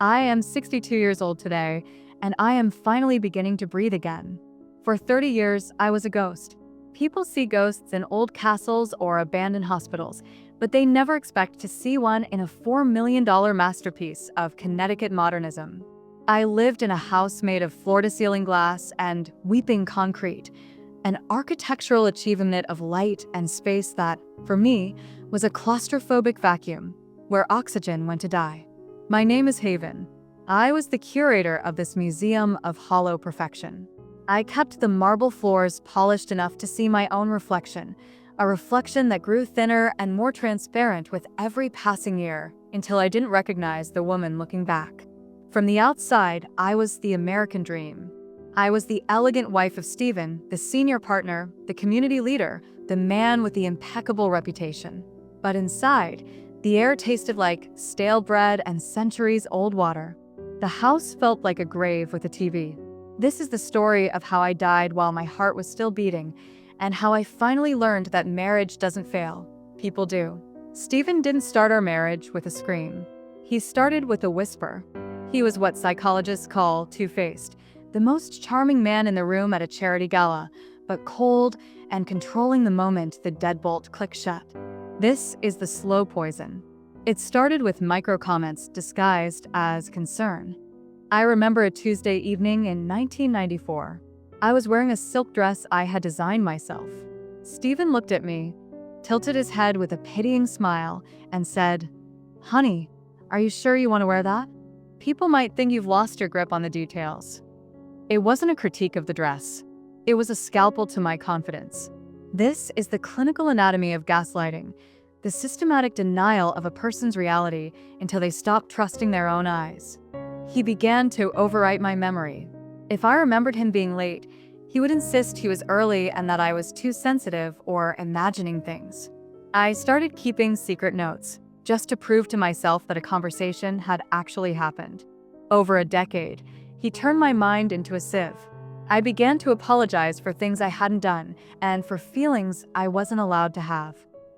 I am 62 years old today, and I am finally beginning to breathe again. For 30 years, I was a ghost. People see ghosts in old castles or abandoned hospitals, but they never expect to see one in a $4 million masterpiece of Connecticut modernism. I lived in a house made of floor-to-ceiling glass and weeping concrete, an architectural achievement of light and space that, for me, was a claustrophobic vacuum where oxygen went to die. My name is Haven. I was the curator of this museum of hollow perfection. I kept the marble floors polished enough to see my own reflection, a reflection that grew thinner and more transparent with every passing year until I didn't recognize the woman looking back. From the outside, I was the American dream. I was the elegant wife of Stephen, the senior partner, the community leader, the man with the impeccable reputation. But inside, the air tasted like stale bread and centuries-old water. The house felt like a grave with a TV. This is the story of how I died while my heart was still beating, and how I finally learned that marriage doesn't fail. People do. Stephen didn't start our marriage with a scream. He started with a whisper. He was what psychologists call two-faced, the most charming man in the room at a charity gala, but cold and controlling the moment the deadbolt clicked shut. This is the slow poison. It started with micro-comments disguised as concern. I remember a Tuesday evening in 1994. I was wearing a silk dress I had designed myself. Stephen looked at me, tilted his head with a pitying smile, and said, "Honey, are you sure you want to wear that? People might think you've lost your grip on the details." It wasn't a critique of the dress. It was a scalpel to my confidence. This is the clinical anatomy of gaslighting, the systematic denial of a person's reality until they stop trusting their own eyes. He began to overwrite my memory. If I remembered him being late, he would insist he was early and that I was too sensitive or imagining things. I started keeping secret notes, just to prove to myself that a conversation had actually happened. Over a decade, he turned my mind into a sieve. I began to apologize for things I hadn't done and for feelings I wasn't allowed to have.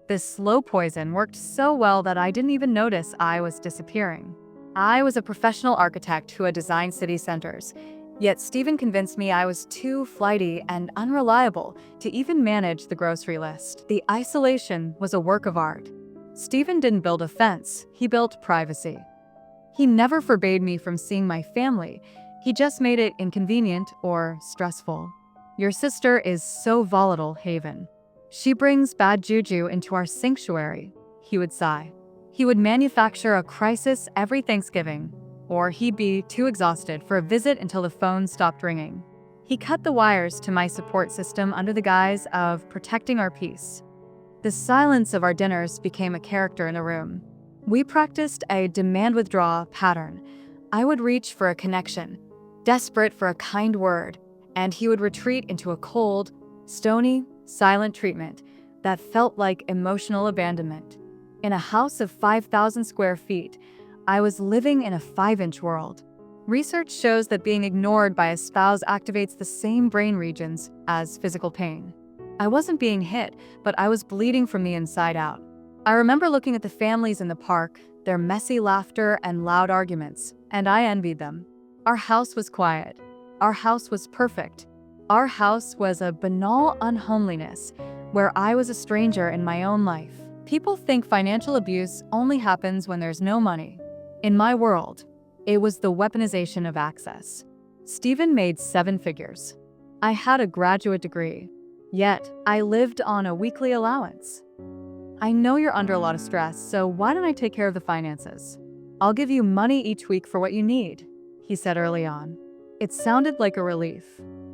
This slow poison worked so well that I didn't even notice I was disappearing. I was a professional architect who had designed city centers, yet Stephen convinced me I was too flighty and unreliable to even manage the grocery list. The isolation was a work of art. Stephen didn't build a fence, he built privacy. He never forbade me from seeing my family, he just made it inconvenient or stressful. Your sister is so volatile, Haven. She brings bad juju into our sanctuary, he would sigh. He would manufacture a crisis every Thanksgiving, or he'd be too exhausted for a visit until the phone stopped ringing. He cut the wires to my support system under the guise of protecting our peace. The silence of our dinners became a character in the room. We practiced a demand-withdraw pattern. I would reach for a connection, desperate for a kind word, and he would retreat into a cold, stony, silent treatment that felt like emotional abandonment. In a house of 5,000 square feet, I was living in a 5-inch world. Research shows that being ignored by a spouse activates the same brain regions as physical pain. I wasn't being hit, but I was bleeding from the inside out. I remember looking at the families in the park, their messy laughter and loud arguments, and I envied them. Our house was quiet. Our house was perfect. Our house was a banal unhomeliness, where I was a stranger in my own life. People think financial abuse only happens when there's no money. In my world, it was the weaponization of access. Stephen made 7 figures. I had a graduate degree, yet I lived on a weekly allowance. I know you're under a lot of stress, so why don't I take care of the finances? I'll give you money each week for what you need, he said early on. It sounded like a relief.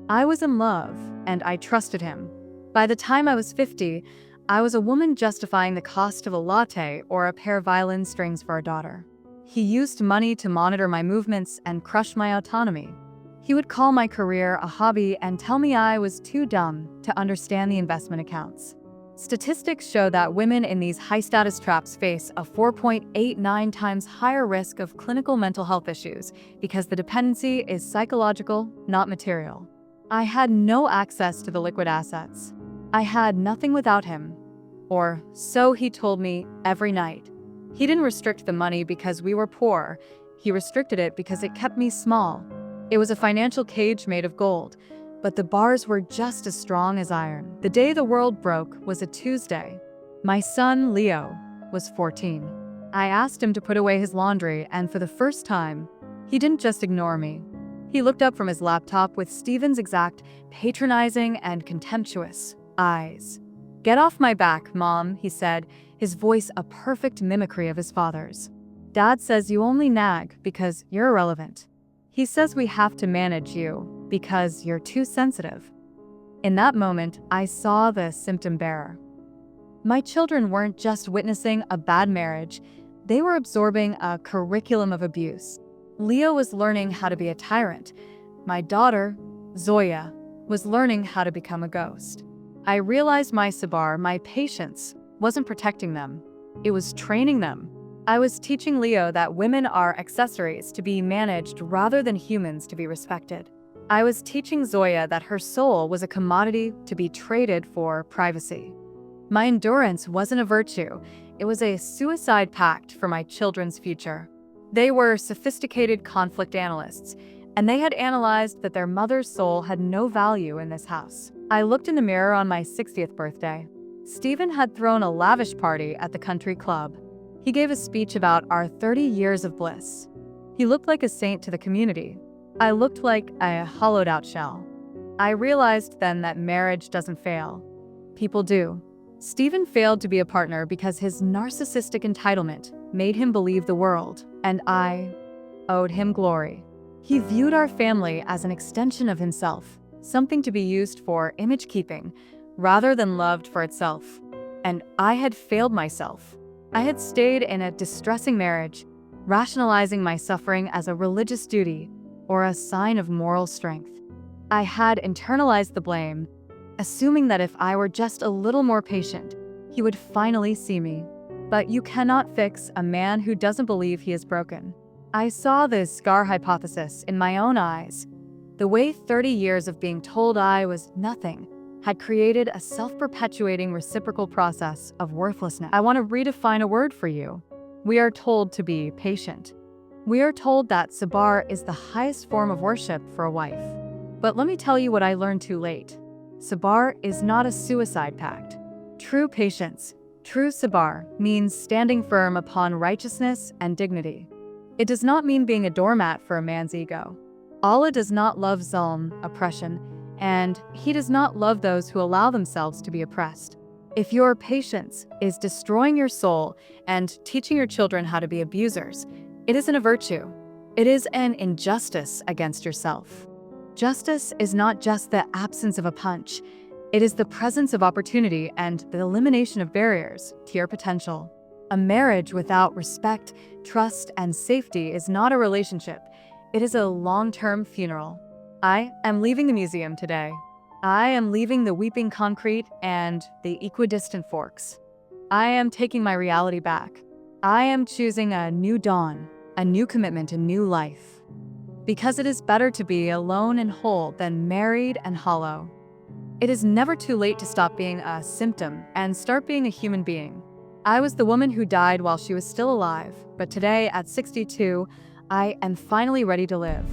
I was in love, and I trusted him. By the time I was 50, I was a woman justifying the cost of a latte or a pair of violin strings for our daughter. He used money to monitor my movements and crush my autonomy. He would call my career a hobby and tell me I was too dumb to understand the investment accounts. Statistics show that women in these high-status traps face a 4.89 times higher risk of clinical mental health issues because the dependency is psychological, not material. I had no access to the liquid assets. I had nothing without him, or so he told me every night. He didn't restrict the money because we were poor. He restricted it because it kept me small. It was a financial cage made of gold, but the bars were just as strong as iron. The day the world broke was a Tuesday. My son, Leo, was 14. I asked him to put away his laundry, and for the first time, he didn't just ignore me. He looked up from his laptop with Steven's exact patronizing and contemptuous eyes. "Get off my back, Mom," he said, his voice a perfect mimicry of his father's. "Dad says you only nag because you're irrelevant. He says we have to manage you because you're too sensitive." In that moment, I saw the symptom bearer. My children weren't just witnessing a bad marriage, they were absorbing a curriculum of abuse. Leo was learning how to be a tyrant. My daughter, Zoya, was learning how to become a ghost. I realized my Sabar, my patience, wasn't protecting them. It was training them. I was teaching Leo that women are accessories to be managed rather than humans to be respected. I was teaching Zoya that her soul was a commodity to be traded for privacy. My endurance wasn't a virtue, it was a suicide pact for my children's future. They were sophisticated conflict analysts, and they had analyzed that their mother's soul had no value in this house. I looked in the mirror on my 60th birthday. Stephen had thrown a lavish party at the country club. He gave a speech about our 30 years of bliss. He looked like a saint to the community. I looked like a hollowed-out shell. I realized then that marriage doesn't fail. People do. Stephen failed to be a partner because his narcissistic entitlement made him believe the world, and I owed him glory. He viewed our family as an extension of himself, something to be used for image-keeping, rather than loved for itself. And I had failed myself. I had stayed in a distressing marriage, rationalizing my suffering as a religious duty or a sign of moral strength. I had internalized the blame, assuming that if I were just a little more patient, he would finally see me. But you cannot fix a man who doesn't believe he is broken. I saw this scar hypothesis in my own eyes. The way 30 years of being told I was nothing had created a self-perpetuating reciprocal process of worthlessness. I want to redefine a word for you. We are told to be patient. We are told that Sabar is the highest form of worship for a wife. But let me tell you what I learned too late. Sabar is not a suicide pact. True patience, true Sabar, means standing firm upon righteousness and dignity. It does not mean being a doormat for a man's ego. Allah does not love Zulm, oppression, and He does not love those who allow themselves to be oppressed. If your patience is destroying your soul and teaching your children how to be abusers, it isn't a virtue. It is an injustice against yourself. Justice is not just the absence of a punch. It is the presence of opportunity and the elimination of barriers to your potential. A marriage without respect, trust, and safety is not a relationship. It is a long-term funeral. I am leaving the museum today. I am leaving the weeping concrete and the equidistant forks. I am taking my reality back. I am choosing a new dawn, a new commitment, a new life. Because it is better to be alone and whole than married and hollow. It is never too late to stop being a symptom and start being a human being. I was the woman who died while she was still alive, but today, at 62, I am finally ready to live.